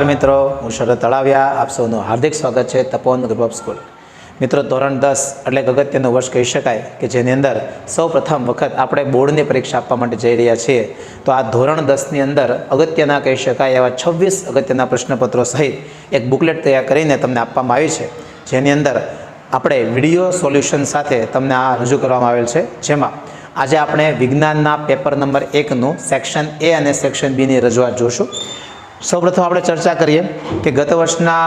મિત્રો, હું શરદ તળાવિયા, આપ સૌનું હાર્દિક સ્વાગત છે તપોવન ગ્રુપ ઓફ સ્કૂલ. મિત્રો, ધોરણ 10 એટલે અગત્યનું વર્ષ કહી શકાય કે જેની અંદર સૌ પ્રથમ વખત આપણે બોર્ડની પરીક્ષા આપવા માટે જઈ રહ્યા છીએ. તો આ ધોરણ 10ની અંદર અગત્યના કહી શકાય એવા 26 અગત્યના પ્રશ્નપત્રો સહિત એક બુકલેટ તૈયાર કરીને તમને આપવામાં આવી છે, જેની અંદર આપણે વિડીયો સોલ્યુશન સાથે તમને આ રજૂ કરવામાં આવેલ છે. જેમાં આજે આપણે વિજ્ઞાનના પેપર નંબર 1નું સેક્શન એ અને સેક્શન બીની રજૂઆત જોશું. સૌપ્રથમ આપણે ચર્ચા કરીએ કે ગત વર્ષના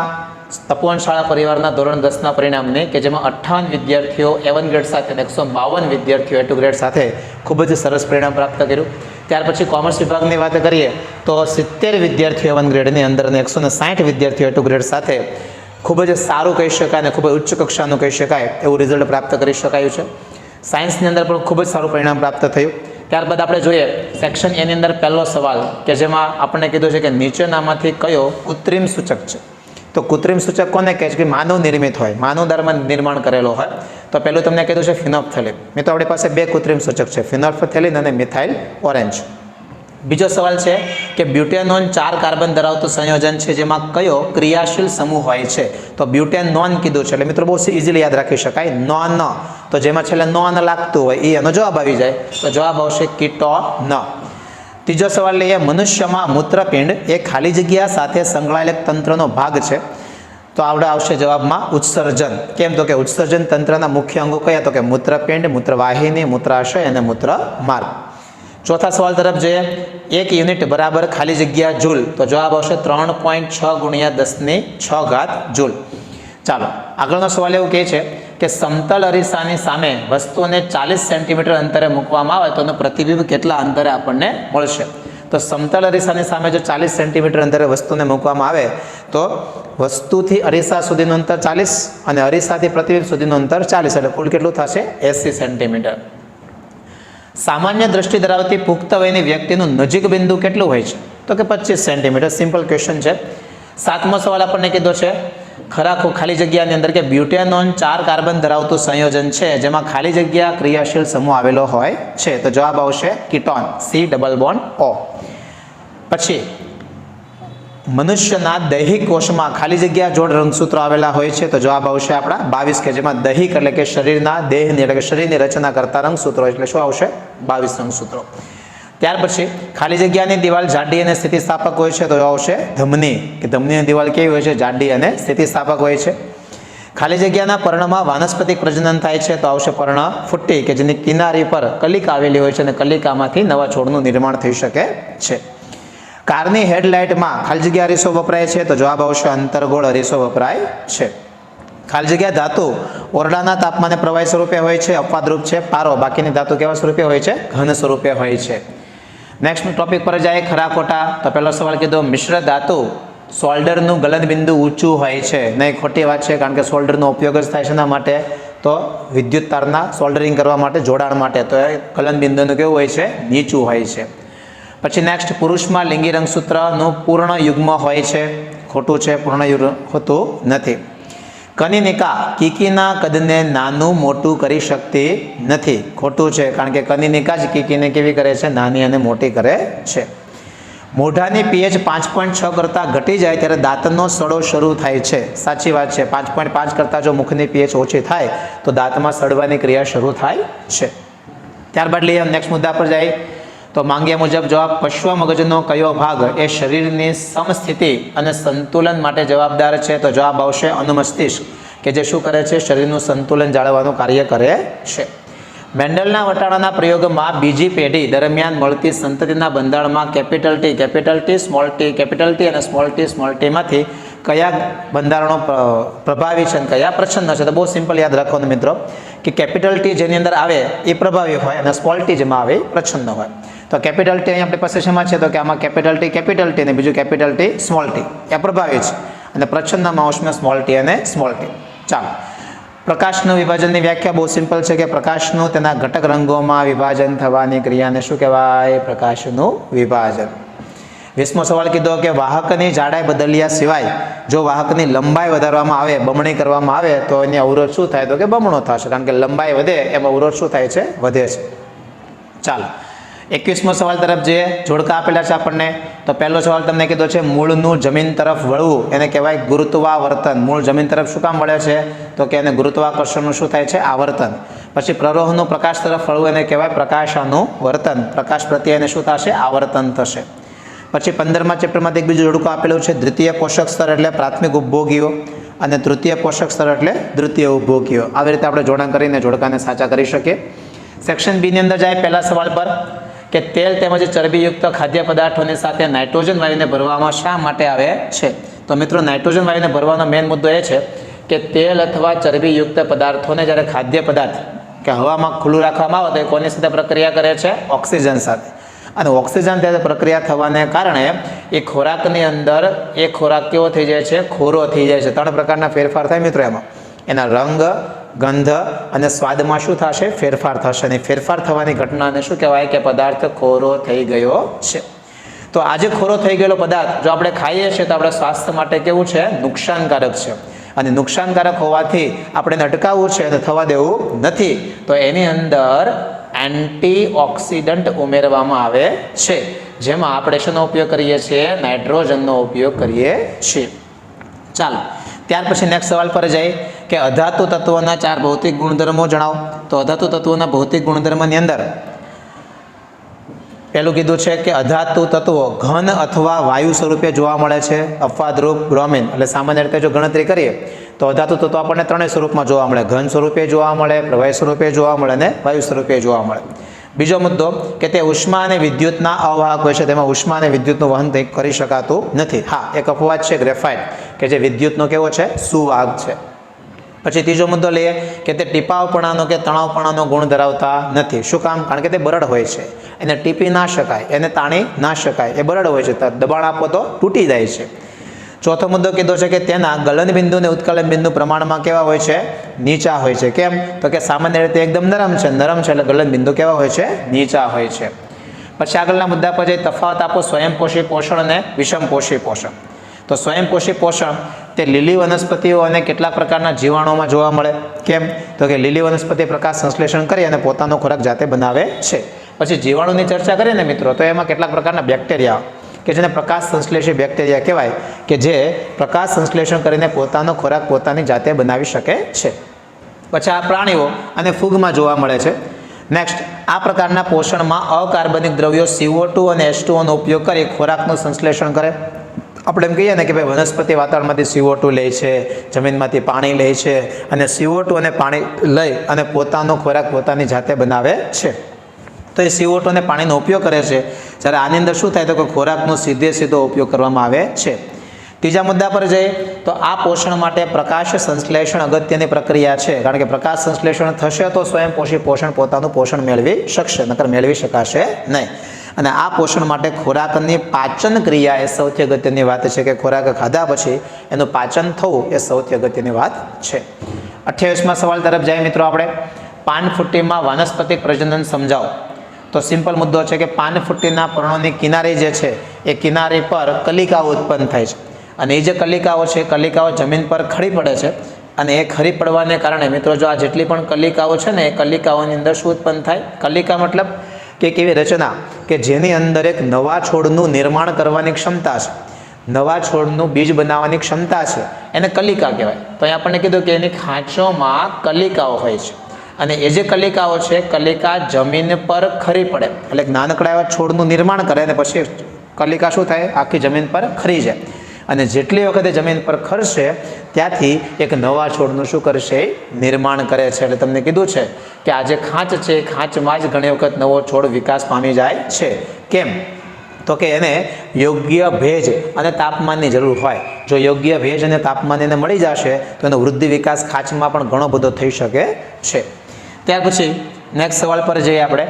તપોવન શાળા પરિવારના ધોરણ 10ના પરિણામને કે જેમાં 58 વિદ્યાર્થીઓ A1 ગ્રેડ સાથે અને 152 વિદ્યાર્થીઓ A2 ગ્રેડ સાથે ખૂબ જ સરસ પરિણામ પ્રાપ્ત કર્યું. ત્યાર પછી કોમર્સ વિભાગની વાત કરીએ તો 70 વિદ્યાર્થીઓ A1 ગ્રેડની અંદર અને 160 વિદ્યાર્થીઓ A2 ગ્રેડ સાથે ખૂબ જ સારું કહી શકાય અને ખૂબ જ ઉચ્ચ કક્ષાનું કહી શકાય એવું રિઝલ્ટ પ્રાપ્ત કરી શકાયું છે. સાયન્સની અંદર પણ ખૂબ જ સારું પરિણામ પ્રાપ્ત થયું. ત્યારબાદ આપણે જોઈએ સેક્શન એની અંદર પહેલો સવાલ કે જેમાં આપણને કીધું છે કે નીચેનામાંથી કયો કૃત્રિમ સૂચક છે. તો કૃત્રિમ સૂચક કોને કહે છે કે માનવ નિર્મિત હોય, માનવ દ્વારા નિર્માણ કરેલો હોય. તો પહેલું તમને કીધું છે ફિનોલ્ફથેલિન. મિત્રો, આપણી પાસે બે કૃત્રિમ સૂચક છે, ફિનોલ્ફથેલિન અને મિથાઇલ ઓરેન્જ. બીજો સવાલ છે કે બ્યુટેનોન 4 કાર્બન ધરાવતું સંયોજન છે જેમાં કયો ક્રિયાશીલ સમૂહ હોય છે. તો બ્યુટેનોન કીધું છે એટલે મિત્રો બહુ ઇઝીલી યાદ રાખી શકાય, નોન. તો જેમાં છેલ્લે નોન લાગતું હોય એ એનો જવાબ આવી જાય, તો જવાબ આવશે કીટોન. ત્રીજો સવાલ લઈએ, મનુષ્યમાં મૂત્રપિંડ એ ખાલી જગ્યા સાથે સંકળાયેલ તંત્રનો ભાગ છે. તો આવડે આવશે જવાબમાં ઉત્સર્જન. કેમ? તો કે ઉત્સર્જન તંત્રના મુખ્ય અંગો કયા? તો કે મૂત્રપિંડ, મૂત્રવાહિની, મૂત્રાશય અને મૂત્રમાર્ગ. ચોથા સવાલ તરફ જઈએ, 1 યુનિટ બરાબર ખાલી જગ્યા જૂલ. તો જવાબ આવશે 3.6 ગુણ્યા 10⁶ જૂલ. ચાલો, આગળનો સવાલ એવું કહે છે કે સમતલ અરીસાની સામે વસ્તુને 40 સેન્ટીમીટર અંતરે મૂકવામાં આવે તો એનું પ્રતિબિંબ કેટલા અંતરે આપણને મળશે. તો સમતલ અરીસાની સામે જો 40 સેન્ટીમીટર અંતરે વસ્તુને મૂકવામાં આવે તો વસ્તુથી અરીસા સુધીનું અંતર 40 અને અરીસાથી પ્રતિબિંબ સુધીનું અંતર 40, એટલે કુલ કેટલું થશે? 80 સેન્ટીમીટર. સામાન્ય દ્રષ્ટિ ધરાવતી પુખ્ત વયની વ્યક્તિનું નજીક બિંદુ કેટલું હોય છે? તો કે 25 સેન્ટીમીટર. સિમ્પલ ક્વેશ્ચન છે. સાતમો સવાલ આપણને કીધો છે ખાલી જગ્યાની અંદર કે બ્યુટેનોન 4 કાર્બન ધરાવતું સંયોજન છે જેમાં ખાલી જગ્યા ક્રિયાશીલ સમૂહ આવેલો હોય છે. તો જવાબ આવશે કીટોન, C∪O. પછી મનુષ્યના દૈહિક કોષમાં ખાલી જગ્યા જોડ રંગસૂત્રો આવેલા હોય છે. તો જવાબ આવશે આપણા 22 કે જેમાં દૈહિક એટલે કે શરીરના દેહની એટલે કે શરીરની રચના કરતા રંગસૂત્રો, એટલે શું આવશે? 22 રંગસૂત્રો. ત્યાર પછી ખાલી જગ્યાની દિવાલ જાડી અને સ્થિતિસ્થાપક હોય છે. તો આવશે ધમની, કે ધમનીની દિવાલ કેવી હોય છે? જાડી અને સ્થિતિસ્થાપક હોય છે. ખાલી જગ્યાના પર્ણમાં વાનસ્પતિક પ્રજનન થાય છે. તો આવશે પર્ણફુટ્ટી, કે જેની કિનારી પર કલિકા આવેલી હોય છે અને કલિકામાંથી નવા છોડનું નિર્માણ થઈ શકે છે. કારની હેડલાઇટમાં ખાલી જગ્યા અરીસો વપરાય છે. તો જવાબ આવશે અંતર્ગોળ અરીસો વપરાય છે. ખાલી જગ્યા ધાતુ ઓરડાના તાપમાને પ્રવાહી સ્વરૂપે હોય છે, અપવાદરૂપ છે પારો. બાકીની ધાતુ કેવા સ્વરૂપે હોય છે? ઘન સ્વરૂપે હોય છે. નેક્સ્ટ ટોપિક પર જાય, ખરા ખોટા. તો પહેલો સવાલ કીધો મિશ્ર ધાતુ સોલ્ડરનું ગલનબિંદુ ઊંચું હોય છે. નહીં, ખોટી વાત છે, કારણ કે સોલ્ડરનો ઉપયોગ જ થાય છે એના માટે, તો વિદ્યુત તારના સોલ્ડરિંગ કરવા માટે, જોડાણ માટે. તો એ ગલનબિંદુનું કેવું હોય છે? નીચું હોય છે. પછી નેક્સ્ટ, પુરુષમાં લિંગી રંગસૂત્રનું પૂર્ણ યુગ્મ હોય છે. ખોટું છે, પૂર્ણ યુગ્મ હોતું નથી. કનિનિકા કીકીના કદને નાનું મોટું કરી શકતી નથી. ખોટું છે, કારણ કે કનિનિકા જ કીકીને કેવી કરે છે? નાની અને મોટી કરે છે. મોઢાની pH 5.6 કરતાં ઘટી જાય ત્યારે દાંતનો સડો શરૂ થાય છે. સાચી વાત છે. 5.5 કરતાં જો મુખની pH ઓછી થાય તો દાંતમાં સડવાની ક્રિયા શરૂ થાય છે. ત્યારબાદ લઈએ નેક્સ્ટ મુદ્દા પર જાય તો માંગ્યા મુજબ જવાબ, પશ્વ મગજનો કયો ભાગ એ શરીરની સમસ્થિતિ અને સંતુલન માટે જવાબદાર છે. તો જવાબ આવશે અનુમસ્તિષ્ક, કે જે શું કરે છે? શરીરનું સંતુલન જાળવવાનું કાર્ય કરે છે. મેન્ડલના વટાણાના પ્રયોગમાં બીજી પેઢી દરમિયાન મળતી સંતતિના બંધારણમાં કેપિટલ T અને સ્મોલ t માંથી કયા બંધારણો પ્રભાવી છે અને કયા પ્રચ્છન્ન છે? તો બહુ સિમ્પલ યાદ રાખવાનું મિત્રો કે કેપિટલ T જેની અંદર આવે એ પ્રભાવી હોય અને સ્મોલ t જેમાં આવે એ પ્રચ્છન્ન હોય. તો કેપિટલ T અહીં આપણી પાસે શેમાં છે? તો કે આમાં કેપિટલ T અને બીજું કેપિટલ T સ્મોલ t એ પ્રભાવી છે અને પ્રચ્છન્નમાં આવશે સ્મોલ t અને સ્મોલ t. ચાલો, પ્રકાશનું વિભાજનની વ્યાખ્યા બહુ સિમ્પલ છે કે પ્રકાશનું તેના ઘટક રંગોમાં વિભાજન થવાની ક્રિયાને શું કહેવાય? પ્રકાશનું વિભાજન. 20મો સવાલ કીધો કે વાહકની જાડાઈ બદલ્યા સિવાય જો વાહકની લંબાઈ વધારવામાં આવે, બમણી કરવામાં આવે તો એની અવરોધ શું થાય? તો કે બમણો થશે, કારણ કે લંબાઈ વધે એમાં અવરોધ શું થાય છે? વધે છે. ચાલો, 21મો સવાલ તરફ જઈએ. જોડકા આપેલા છે આપણને. તો પહેલો સવાલ તમને કીધો છે મૂળનું જમીન તરફ વળવું એને કહેવાય ગુરુત્વાવર્તન. મૂળ જમીન તરફ શું કામ વળે છે? તો કે એને ગુરુત્વાકર્ષણનું શું થાય છે? આવર્તન. પછી પ્રરોહનું પ્રકાશ તરફ વળવું એને કહેવાય પ્રકાશાનુવર્તન. પ્રકાશ પ્રત્યે એને શું થશે? આવર્તન થશે. પછી 15મા ચેપ્ટરમાં એક બીજું જોડકું આપેલું છે દ્વિતીય પોષક સ્તર એટલે પ્રાથમિક ઉપભોગીઓ અને તૃતીય પોષક સ્તર એટલે દ્વિતીય ઉપભોગીઓ. આવી રીતે આપણે જોડાણ કરીને જોડકાને સાચા કરી શકીએ. સેક્શન બી ની અંદર જાય પહેલા સવાલ પર કે તેલ તેમજ ચરબીયુક્ત ખાદ્ય પદાર્થોની સાથે નાઇટ્રોજન વાયુને ભરવામાં શા માટે આવે છે? તો મિત્રો નાઇટ્રોજન વાયુને ભરવાનો મેઇન મુદ્દો એ છે કે તેલ અથવા ચરબીયુક્ત પદાર્થોને જ્યારે ખાદ્ય પદાર્થ કે હવામાં ખુલ્લું રાખવામાં આવે તો એ કોની સાથે પ્રક્રિયા કરે છે? ઓક્સિજન સાથે. અને ઓક્સિજન સાથે પ્રક્રિયા થવાને કારણે એ ખોરાકની અંદર એ ખોરાક કેવો થઈ જાય છે? ખોરો થઈ જાય છે. 3 પ્રકારના ફેરફાર થાય મિત્રો એમાં. એના રંગ, ગંધ અને સ્વાદમાં શું થશે? ફેરફાર થશે. અને ફેરફાર થવાની ઘટનાને શું કહેવાય? કે પદાર્થ ખોરો થઈ ગયો છે. તો આજે ખોરો થઈ ગયેલો પદાર્થ જો આપણે ખાઈએ છીએ તો આપણા સ્વાસ્થ્ય માટે કેવું છે? નુકસાનકારક છે. અને નુકસાનકારક હોવાથી આપણે એને અટકાવવું છે અને થવા દેવું નથી. તો એની અંદર એન્ટીઓક્સિડન્ટ ઉમેરવામાં આવે છે, જેમાં આપણે શેનો ઉપયોગ કરીએ છીએ? નાઇટ્રોજનનો ઉપયોગ કરીએ છીએ. ચાલો ત્યાર પછી નેક્સ્ટ સવાલ પર જઈએ કે અધાતુ તત્વોના 4 ભૌતિક ગુણધર્મો જણાવો. તો અધાતુ તત્વોના ભૌતિક ગુણધર્મની અંદર પહેલું કીધું છે કે અધાતુ તત્વો ઘન અથવા વાયુ સ્વરૂપે જોવા મળે છે. અપવાદરૂપ, બ્રોમિન. એટલે સામાન્ય રીતે જો ગણતરી કરીએ તો અધાતુ તત્વો આપણને 3 સ્વરૂપમાં જોવા મળે. ઘન સ્વરૂપે જોવા મળે, પ્રવાહી સ્વરૂપે જોવા મળે અને વાયુ સ્વરૂપે જોવા મળે. બીજો મુદ્દો કે તે ઉષ્મા અને વિદ્યુતના અવાહક હોય છે. તેમાં ઉષ્મા અને વિદ્યુતનું વહન કરી શકાતું નથી. હા, એક અપવાદ છે ગ્રેફાઇટ કે જે વિદ્યુતનો કેવો છે? સુવાહક છે. પછી ત્રીજો મુદ્દો લઈએ કે તે ટીપાવપણાનો કે તણાવપણાનો ગુણ ધરાવતા નથી. શું કામ? કારણ કે તે બરડ હોય છે. એને ટીપી ના શકાય, એને તાણી ના શકાય. એ બરડ હોય છે. દબાણ આપો તો તૂટી જાય છે. ચોથો મુદ્દો કીધો છે કે તેના ગલન બિંદુ અને ઉત્કલન બિંદુ પ્રમાણમાં કેવા હોય છે? નીચા હોય છે. કેમ? તો કે સામાન્ય રીતે એકદમ નરમ છે. નરમ છે એટલે ગલન બિંદુ કેવા હોય છે? નીચા હોય છે. પછી આગળના મુદ્દા પર જઈ તફાવત આપો સ્વયંપોષી પોષણ અને વિષમપોષી પોષણ. તો સ્વયંપોષી પોષણ તે લીલી વનસ્પતિઓ અને કેટલાક પ્રકારના જીવાણુઓમાં જોવા મળે. કેમ? તો કે લીલી વનસ્પતિ પ્રકાશ સંશ્લેષણ કરી અને પોતાનો ખોરાક જાતે બનાવે છે. પછી જીવાણુની ચર્ચા કરીએ ને મિત્રો તો એમાં કેટલાક પ્રકારના બેક્ટેરિયા કે જેને પ્રકાશ સંશ્લેષી બેક્ટેરિયા કહેવાય કે જે પ્રકાશ સંશ્લેષણ કરીને પોતાનો ખોરાક પોતાની જાતે બનાવી શકે છે. પછી આ પ્રાણીઓ અને ફૂગમાં જોવા મળે છે. નેક્સ્ટ, આ પ્રકારના પોષણમાં અકાર્બનિક દ્રવ્યો CO2 અને H2O નો ઉપયોગ કરી ખોરાકનું સંશ્લેષણ કરે. આપણે એમ કહીએ ને કે ભાઈ વનસ્પતિ વાતાવરણમાંથી CO2 લે છે, જમીનમાંથી પાણી લે છે અને CO2 અને પાણી લઈ અને પોતાનો ખોરાક પોતાની જાતે બનાવે છે. તો એ CO2 અને પાણીનો ઉપયોગ કરે છે. જ્યારે આની અંદર શું થાય તો કે ખોરાકનો સીધો ઉપયોગ કરવામાં આવે છે. ત્રીજા મુદ્દા પર જઈએ તો આ પોષણ માટે પ્રકાશ સંશ્લેષણ અગત્યની પ્રક્રિયા છે. કારણ કે પ્રકાશ સંશ્લેષણ થશે તો સ્વયંપોષી પોષણ પોતાનું પોષણ મેળવી શકશે, નકર મેળવી શકાશે નહીં. અને આ પોષણ માટે ખોરાકની પાચન ક્રિયા એ સૌથી અગત્યની વાત છે કે ખોરાક ખાધા પછી એનું પાચન થવું એ સૌથી અગત્યની વાત છે. 28મા સવાલ તરફ જાય મિત્રો આપણે. પાનફુટ્ટીમાં વાનસ્પતિક પ્રજનન સમજાવો. તો સિમ્પલ મુદ્દો છે કે પાનફુટ્ટીના પર્ણોની કિનારી જે છે એ કિનારી પર કલિકાઓ ઉત્પન્ન થાય છે. અને એ જે કલિકાઓ છે કલિકાઓ જમીન પર ખરી પડે છે. અને એ ખરી પડવાને કારણે મિત્રો જો આ જેટલી પણ કલિકાઓ છે ને એ કલિકાઓની અંદર શું ઉત્પન્ન થાય? કલિકા મતલબ કે એક એવી રચના કે જેની અંદર એક નવા છોડનું નિર્માણ કરવાની ક્ષમતા છે, નવા છોડનું બીજ બનાવવાની ક્ષમતા છે, એને કલિકા કહેવાય. તો અહીં આપણને કીધું કે એની ખાંચોમાં કલિકાઓ હોય છે. અને એ જે કલિકાઓ છે કલિકા જમીન પર ખરી પડે એટલે નાનકડા એવા છોડનું નિર્માણ કરે અને પછી કલિકા શું થાય? આખી જમીન પર ખરી જાય. અને જેટલી વખતે જમીન પર ખરશે ત્યાંથી એક નવા છોડનું શું કરશે? નિર્માણ કરે છે. એટલે તમને કીધું છે કે આ જે ખાંચ છે એ ખાંચમાં જ ઘણી વખત નવો છોડ વિકાસ પામી જાય છે. કેમ? તો કે એને યોગ્ય ભેજ અને તાપમાનની જરૂર હોય. જો યોગ્ય ભેજ અને તાપમાન એને મળી જશે તો એનો વૃદ્ધિ વિકાસ ખાંચમાં પણ ઘણો બધો થઈ શકે છે. ત્યાર પછી નેક્સ્ટ સવાલ પર જઈએ આપણે.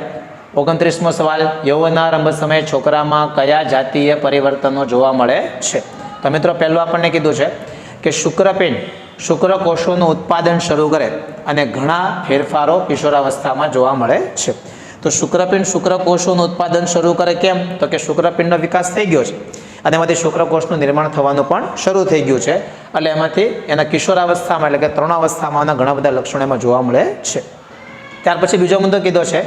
29મો સવાલ. યૌવનારંભ સમયે છોકરામાં કયા જાતીય પરિવર્તનો જોવા મળે છે? તો મિત્રો પહેલું આપણને કીધું છે કે શુક્રપિંડ શુક્રકોષોનું ઉત્પાદન શરૂ કરે અને ઘણા ફેરફારો કિશોરાવસ્થામાં જોવા મળે છે. તો શુક્રપિંડ શુક્રકોષોનું ઉત્પાદન શરૂ કરે. કેમ? તો કે શુક્રપિંડનો વિકાસ થઈ ગયો છે અને એમાંથી શુક્રકોષનું નિર્માણ થવાનું પણ શરૂ થઈ ગયું છે. એટલે એમાંથી એના કિશોરાવસ્થામાં એટલે કે તરુણાવસ્થામાં ઘણા બધા લક્ષણો એમાં જોવા મળે છે. ત્યાર પછી બીજો મુદ્દો કીધો છે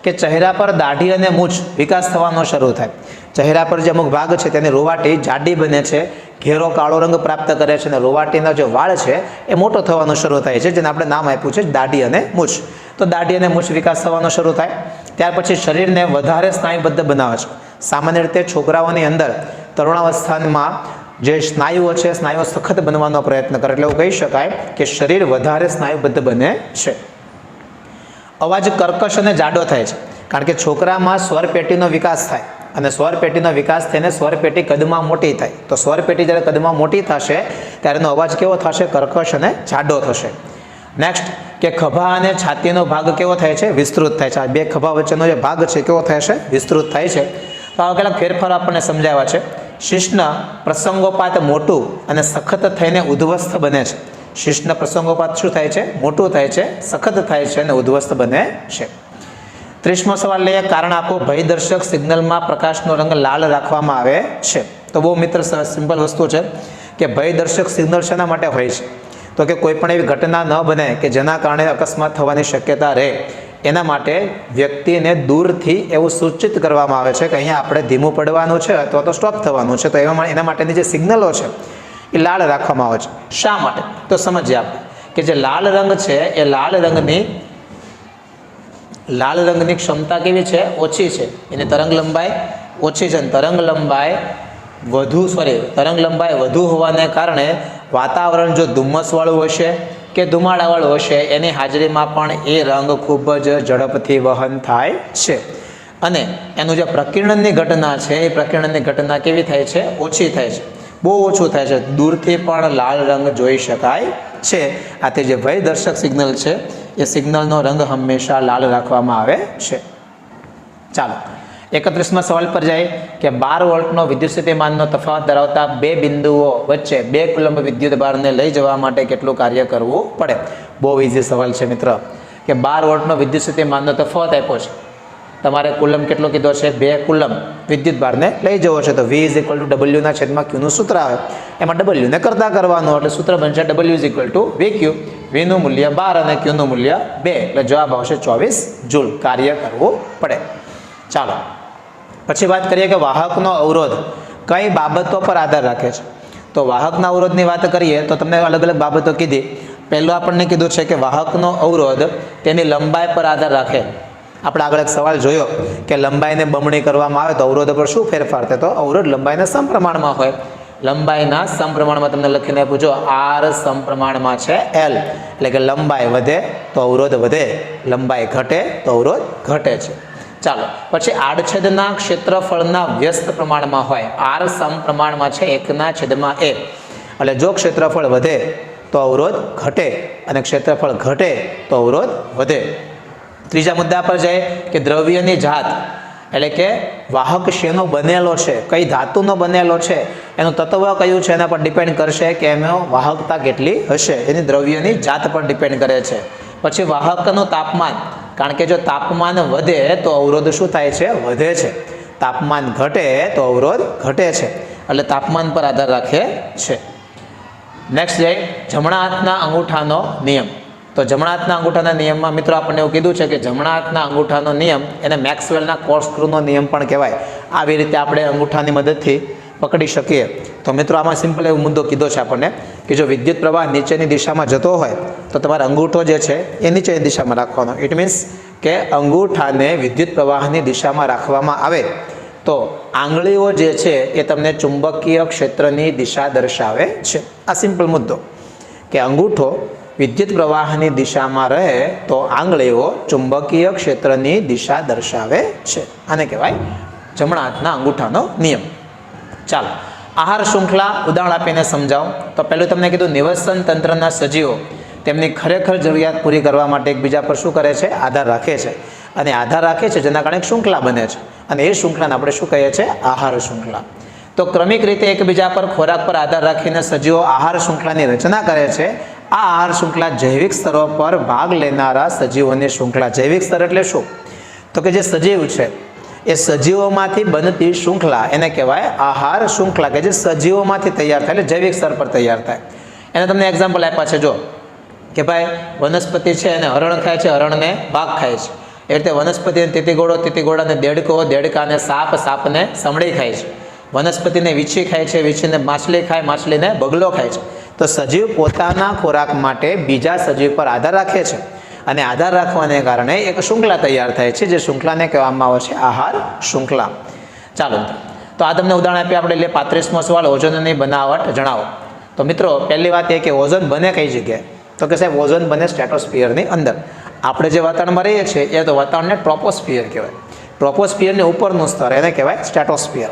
કે ચહેરા પર દાઢી અને મૂછ વિકાસ થવાનો શરૂ થાય. ચહેરા પર જે અમુક ભાગ છે તેની રોવાટી જાડી બને છે, ઘેરો કાળો રંગ પ્રાપ્ત કરે છે અને રોવાટીનો જે વાળ છે એ મોટો થવાનો શરૂ થાય છે, જેને આપણે નામ આપ્યું છે દાઢી અને મૂછ. તો દાઢી અને મૂછ વિકાસ થવાનો શરૂ થાય. ત્યાર પછી શરીરને વધારે સ્નાયુબદ્ધ બનાવે છે. સામાન્ય રીતે છોકરાઓની અંદર તરુણાવસ્થામાં જે સ્નાયુઓ છે, સ્નાયુઓ સખત બનવાનો પ્રયત્ન કરે, એટલે એવું કહી શકાય કે શરીર વધારે સ્નાયુબદ્ધ બને છે. અવાજ કર્કશ અને જાડો થાય છે, કારણ કે છોકરામાં સ્વરપેટીનો વિકાસ થાય અને સ્વરપેટીનો વિકાસ થઈને સ્વરપેટી કદમાં મોટી થાય. તો સ્વરપેટી જ્યારે કદમાં મોટી થશે ત્યારે એનો અવાજ કેવો થશે? કર્કશ અને જાડો થશે. નેક્સ્ટ કે ખભા અને છાતીનો ભાગ કેવો થાય છે? વિસ્તૃત થાય છે. આ બે ખભા વચ્ચેનો જે ભાગ છે કેવો થાય છે? વિસ્તૃત થાય છે. તો આવા કેટલાક ફેરફારો આપણને સમજાવ્યા છે. શિશ્ન પ્રસંગોપાત મોટું અને સખત થઈને ઉદ્ધવસ્થ બને છે. શિશ્ન પ્રસંગોપાત શું થાય છે? મોટું થાય છે, સખત થાય છે અને ઉદ્ધવસ્થ બને છે. 30મો સવાલ લઈએ. કારણ આપો. ભયદર્શક સિગ્નલમાં પ્રકાશનો રંગ લાલ રાખવામાં આવે છે. તો બહુ મિત્ર સિમ્પલ વસ્તુ છે કે ભયદર્શક સિગ્નલ શેના માટે હોય છે? તો કે કોઈ પણ એવી ઘટના ન બને કે જેના કારણે અકસ્માત થવાની શક્યતા રહે, એના માટે વ્યક્તિને દૂરથી એવું સૂચિત કરવામાં આવે છે કે અહીંયા આપણે ધીમું પડવાનું છે અથવા તો સ્ટોપ થવાનું છે. તો એના માટેની જે સિગ્નલો છે એ લાલ રાખવામાં આવે છે. શા માટે? તો સમજીએ આપણે કે જે લાલ રંગ છે એ લાલ રંગની ક્ષમતા કેવી છે? ઓછી છે. એની તરંગ લંબાઈ ઓછી છે. તરંગ લંબાઈ વધુ હોવાને કારણે વાતાવરણ જો ધુમ્મસવાળું હશે કે ધુમાડાવાળું હશે એની હાજરીમાં પણ એ રંગ ખૂબ જ ઝડપથી વહન થાય છે. અને એનું જે પ્રકીર્ણનની ઘટના છે એ પ્રકીર્ણનની ઘટના કેવી થાય છે? ઓછી થાય છે, બહુ ઓછું થાય છે. દૂરથી પણ લાલ રંગ જોઈ શકાય છે. આથી જે ભયદર્શક સિગ્નલ છે એ સિગ્નલનો રંગ હંમેશા લાલ રાખવામાં આવે છે. ચાલો 31મા સવાલ પર જાય કે 12 વોલ્ટનો વિદ્યુત સ્થિતિમાનનો તફાવત ધરાવતા બે બિંદુઓ વચ્ચે 2 કુલંબ વિદ્યુત ભારને લઈ જવા માટે કેટલું કાર્ય કરવું પડે? બહુ ઇઝી સવાલ છે મિત્ર કે 12 વોલ્ટનો વિદ્યુત સ્થિતિમાનનો તફાવત આપ્યો છે. તમારે કુલંબ કેટલો કીધો છે? 2 કુલંબ વિદ્યુત ભારને લઈ જવો છે. તો V = Q નું સૂત્ર આવે, એમાં W ને કરતા કરવાનું, એટલે સૂત્ર બનશે W VQ. V નું મૂલ્ય 12 અને Q નું મૂલ્ય 2, એટલે જવાબ આવશે 24 જૂલ કાર્ય કરવું પડે. ચાલો પછી વાત કરીએ કે વાહકનો અવરોધ કઈ બાબતો પર આધાર રાખે છે? તો વાહકના અવરોધની વાત કરીએ તો તમને અલગ અલગ બાબતો કીધી. પહેલું આપણને કીધું છે કે વાહકનો અવરોધ તેની લંબાઈ પર આધાર રાખે. આપણે આગળ એક સવાલ જોયો કે લંબાઈને બમણી કરવામાં આવે તો અવરોધ પર શું ફેરફાર થાય? તો અવરોધ લંબાઈના સમપ્રમાણમાં હોય. લંબાઈના સમપ્રમાણમાં તમને લખીને આપ્યું જો R સમપ્રમાણમાં છે L, એટલે કે લંબાઈ વધે તો અવરોધ વધે, લંબાઈ ઘટે તો અવરોધ ઘટે છે. ચાલો પછી આડછેદના ક્ષેત્રફળના વ્યસ્ત પ્રમાણમાં હોય. R સમપ્રમાણમાં છે 1/A, એટલે જો ક્ષેત્રફળ વધે તો અવરોધ ઘટે અને ક્ષેત્રફળ ઘટે તો અવરોધ વધે. ત્રીજા મુદ્દા પર જાય કે દ્રવ્યની જાત, એટલે કે વાહક શેનો બનેલો છે, કઈ ધાતુનો બનેલો છે, એનું તત્વ કયું છે એના પર ડિપેન્ડ કરશે કે એમાં વાહકતા કેટલી હશે. એની દ્રવ્યની જાત પર ડિપેન્ડ કરે છે. પછી વાહકનું તાપમાન, કારણ કે જો તાપમાન વધે તો અવરોધ શું થાય છે? વધે છે. તાપમાન ઘટે તો અવરોધ ઘટે છે, એટલે તાપમાન પર આધાર રાખે છે. નેક્સ્ટ જાય જમણા હાથના અંગૂઠાનો નિયમ. તો જમણા હાથના અંગૂઠાના નિયમમાં મિત્રો આપણને એવું કીધું છે કે જમણા હાથના અંગૂઠાનો નિયમ એને મેક્સવેલના કોર્કસ્ક્રૂનો નિયમ પણ કહેવાય. આવી રીતે આપણે અંગૂઠાની મદદથી પકડી શકીએ. તો મિત્રો આમાં સિમ્પલ એવો મુદ્દો કીધો છે આપણને કે જો વિદ્યુત પ્રવાહ નીચેની દિશામાં જતો હોય તો તમારે અંગૂઠો જે છે એ નીચેની દિશામાં રાખવાનો. ઇટ મીન્સ કે અંગૂઠાને વિદ્યુત પ્રવાહની દિશામાં રાખવામાં આવે તો આંગળીઓ જે છે એ તમને ચુંબકીય ક્ષેત્રની દિશા દર્શાવે છે. આ સિમ્પલ મુદ્દો કે અંગૂઠો વિદ્યુત પ્રવાહની દિશામાં રહે તો આંગળીઓ ચુંબકીય ક્ષેત્રની દિશા દર્શાવે છે. આને કહેવાય જમણા હાથના અંગૂઠાનો નિયમ. ચાલો આહાર શૃંખલા ઉદાહરણ આપીને સમજાવો. તો પહેલું તમને કીધું નિવસન તંત્રના સજીવો તેમની ખરેખર જરૂરિયાત પૂરી કરવા માટે એકબીજા પર શું કરે છે? આધાર રાખે છે. અને આધાર રાખે છે જેના કારણે એક શૃંખલા બને છે અને એ શૃંખલાને આપણે શું કહીએ છીએ? આહાર શૃંખલા. તો ક્રમિક રીતે એકબીજા પર ખોરાક પર આધાર રાખીને સજીવો આહાર શૃંખલાની રચના કરે છે. આ આહાર શૃંખલા જૈવિક સ્તરો પર ભાગ લેનારા સજીવોની શૃંખલા. જૈવિક સ્તર એટલે શું? તો કે જે સજીવ છે એ સજીવોમાંથી બનતી શૃંખલા એને કહેવાય આહાર શૃંખલા, કે જે સજીવોમાંથી તૈયાર થાય, એટલે જૈવિક સ્તર પર તૈયાર થાય. એને તમને એક્ઝામ્પલ આપ્યા છે જો કે ભાઈ વનસ્પતિ છે એને હરણ ખાય છે, હરણને વાઘ ખાય છે. એ રીતે વનસ્પતિને તીતીઘોડાને દેડકો, દેડકાને સાપ, સાપને સમડી ખાય છે. વનસ્પતિને વીછી ખાય છે, વીછીને માછલી ખાય, માછલીને બગલો ખાય છે. તો સજીવ પોતાના ખોરાક માટે બીજા સજીવ પર આધાર રાખે છે અને આધાર રાખવાને કારણે એક શૃંખલા તૈયાર થાય છે, જે શૃંખલાને કહેવામાં આવે છે આહાર શૃંખલા. ચાલો તો આ તમને ઉદાહરણ આપી આપણે એટલે 35મો સવાલ, ઓઝોનની બનાવટ જણાવો. તો મિત્રો પહેલી વાત એ કે ઓઝોન બને કઈ જગ્યાએ? તો કે સાહેબ ઓઝોન બને સ્ટ્રેટોસ્ફિયરની અંદર. આપણે જે વાતાવરણમાં રહીએ છીએ એ તો વાતાવરણને ટ્રોપોસ્ફિયર કહેવાય. ટ્રોપોસ્ફિયરની ઉપરનું સ્તર એને કહેવાય સ્ટ્રેટોસ્ફિયર.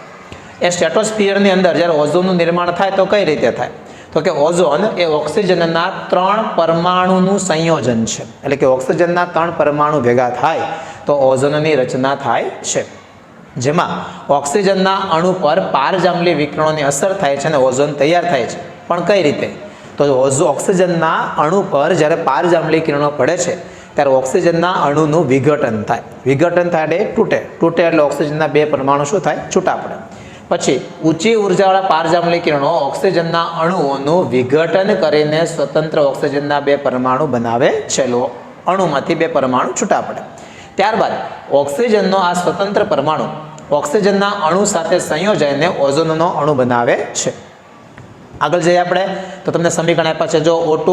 એ સ્ટ્રેટોસ્ફિયરની અંદર જ્યારે ઓઝોનનું નિર્માણ થાય તો કઈ રીતે થાય? તો કે ઓઝોન એ ઓક્સિજનના 3 પરમાણુનું સંયોજન છે. એટલે કે ઓક્સિજનના 3 પરમાણુ ભેગા થાય તો ઓઝોનની રચના થાય છે, જેમાં ઓક્સિજનના અણુ પર પારજાંબલી વિકિરણોની અસર થાય છે અને ઓઝોન તૈયાર થાય છે. પણ કઈ રીતે? તો ઓક્સિજનના અણુ પર જ્યારે પારજાંબલી કિરણો પડે છે ત્યારે ઓક્સિજનના અણુનું વિઘટન થાય. વિઘટન થાય એટલે તૂટે એટલે ઓક્સિજનના 2 પરમાણુ શું થાય? છૂટા પડે. પછી ઊંચી ઉર્જાવાળા પારજાંબલી કિરણો ઓક્સિજનના અણુઓનું વિઘટન કરીને સ્વતંત્ર ઓક્સિજનના 2 પરમાણુ બનાવે છે. અણુમાંથી 2 પરમાણુ છૂટા પડે. ત્યારબાદ ઓક્સિજનનો આ સ્વતંત્ર પરમાણુ ઓક્સિજનના અણુ સાથે સંયોજાઈને ઓઝોનનો અણુ બનાવે છે. આગળ જઈએ આપણે તો તમને સમીકરણ આપ્યા છે. જો O2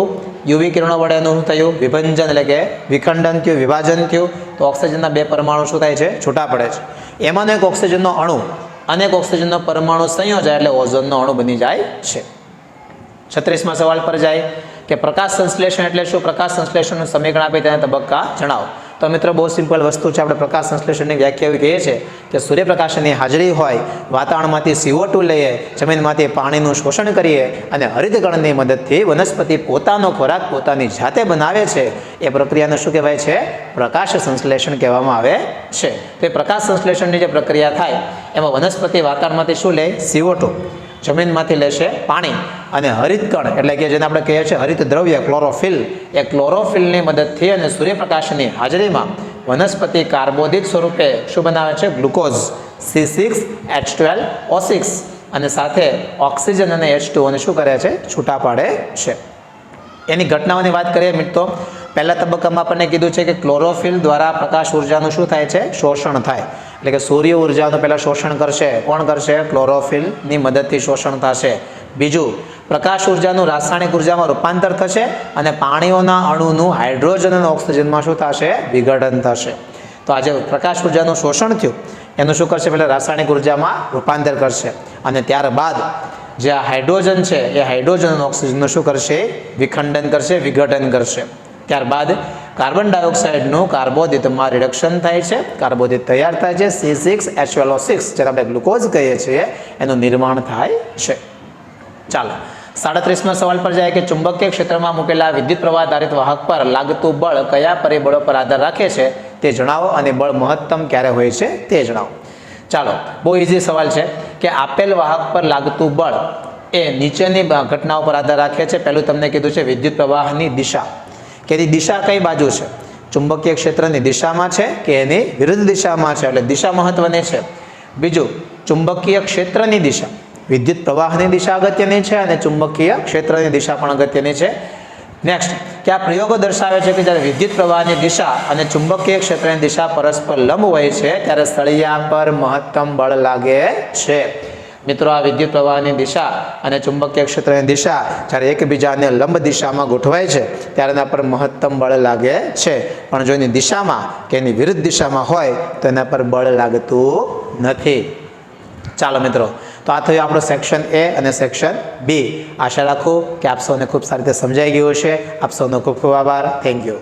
યુવી કિરણો વડે એનું શું થયું? વિભંજન એટલે કે વિખંડન થયું, વિભાજન થયું, તો ઓક્સિજનના 2 પરમાણુ શું થાય છે? છૂટા પડે છે. એમાંનો એક ઓક્સિજનનો અણુ અનેક ઓક્સિજનનો પરમાણુ સંયોજાય એટલે ઓઝોનનો અણુ બની જાય છે. 36મા સવાલ પર જાય કે પ્રકાશ સંશ્લેષણ એટલે શું? પ્રકાશ સંશ્લેષણનું સમીકરણ આપી તેના તબક્કા જણાવો. તો મિત્રો બહુ સિમ્પલ વસ્તુ છે. આપણે પ્રકાશ સંશ્લેષણની વ્યાખ્યા એવી કહીએ છીએ કે સૂર્યપ્રકાશની હાજરી હોય, વાતાવરણમાંથી CO2 લઈએ, જમીનમાંથી પાણીનું શોષણ કરીએ અને હરિતગણની મદદથી વનસ્પતિ પોતાનો ખોરાક પોતાની જાતે બનાવે છે. એ પ્રક્રિયાને શું કહેવાય છે? પ્રકાશ સંશ્લેષણ કહેવામાં આવે છે. તો એ પ્રકાશ સંશ્લેષણની જે પ્રક્રિયા થાય એમાં વનસ્પતિ વાતાવરણમાંથી શું લે? CO2, જમીનમાંથી લેશે પાણી અને હરિતકણ એટલે કે જેને આપણે કહીએ છીએ હરિત દ્રવ્ય ક્લોરોફિલ, એ ક્લોરોફિલની મદદથી અને સૂર્યપ્રકાશની હાજરીમાં વનસ્પતિ કાર્બોદિત સ્વરૂપે શું બનાવે છે? ગ્લુકોઝ C6H12O6 અને સાથે ઓક્સિજન અને H2O ને શું કરે છે? છૂટા પાડે છે. એની ઘટનાઓની વાત કરીએ મિત્રો, પહેલા તબક્કામાં આપણને કીધું છે કે ક્લોરોફિલ દ્વારા પ્રકાશ ઉર્જાનું શું થાય છે? શોષણ થાય. એટલે કે સૂર્ય ઉર્જાનું પહેલાં શોષણ કરશે. કોણ કરશે? ક્લોરોફિલની મદદથી શોષણ થશે. બીજું, પ્રકાશ ઉર્જાનું રાસાયણિક ઉર્જામાં રૂપાંતર થશે અને પાણીઓના અણુનું હાઇડ્રોજન અને ઓક્સિજનમાં શું થશે? વિઘટન થશે. તો આજે પ્રકાશ ઉર્જાનું શોષણ થયું એનું શું કરશે? પહેલાં રાસાયણિક ઉર્જામાં રૂપાંતર કરશે અને ત્યારબાદ જે આ હાઇડ્રોજન છે એ હાઇડ્રોજન અને ઓક્સિજનનું શું કરશે? વિખંડન કરશે, વિઘટન કરશે. ત્યારબાદ કાર્બન ડાયોક્સાઇડનું કાર્બોદિતમાં રિડક્શન થાય છે. કાર્બોદિત તૈયાર થાય છે. C6H12O6 જેને આપણે ગ્લુકોઝ કહીએ છીએ એનું નિર્માણ થાય છે. ચાલો 37મા સવાલ પર જાય કે ચુંબકીય ક્ષેત્રમાં મૂકેલા વિદ્યુત પ્રવાહ આધારિત વાહક પર લાગતું બળ કયા પરિબળો પર આધાર રાખે છે તે જણાવો અને બળ મહત્તમ ક્યારે હોય છે તે જણાવો. ચાલો બહુ ઇઝી સવાલ છે કે આપેલ વાહક પર લાગતું બળ એ નીચેની ઘટનાઓ પર આધાર રાખે છે. પહેલું તમને કીધું છે વિદ્યુત પ્રવાહની દિશા, કે એની દિશા કઈ બાજુ છે? ચુંબકીય ક્ષેત્રની દિશામાં છે કે એની વિરુદ્ધ દિશામાં છે? એટલે દિશા મહત્વની છે. બીજું, ચુંબકીય ક્ષેત્રની દિશા, વિદ્યુત પ્રવાહની દિશા અગત્યની છે અને ચુંબકીય ક્ષેત્રની દિશા પણ અગત્યની છે. નેક્સ્ટ, કે આ પ્રયોગો દર્શાવે છે કે જ્યારે વિદ્યુત પ્રવાહની દિશા અને ચુંબકીય ક્ષેત્રની દિશા પરસ્પર લંબ હોય છે ત્યારે સળિયા પર મહત્તમ બળ લાગે છે. મિત્રો આ વિદ્યુત પ્રવાહની દિશા અને ચુંબકીય ક્ષેત્રની દિશા જ્યારે એકબીજાને લંબ દિશામાં ગોઠવાય છે ત્યારે એના પર મહત્તમ બળ લાગે છે. પણ જો એની દિશામાં કે એની વિરુદ્ધ દિશામાં હોય તો એના પર બળ લાગતું નથી. ચાલો મિત્રો, તો આ થયું આપણું સેક્શન A અને સેક્શન B. આશા રાખું કે આપ સૌને ખૂબ સારી રીતે સમજાઈ ગયું હશે. આપ સૌનો ખૂબ ખૂબ આભાર. Thank you.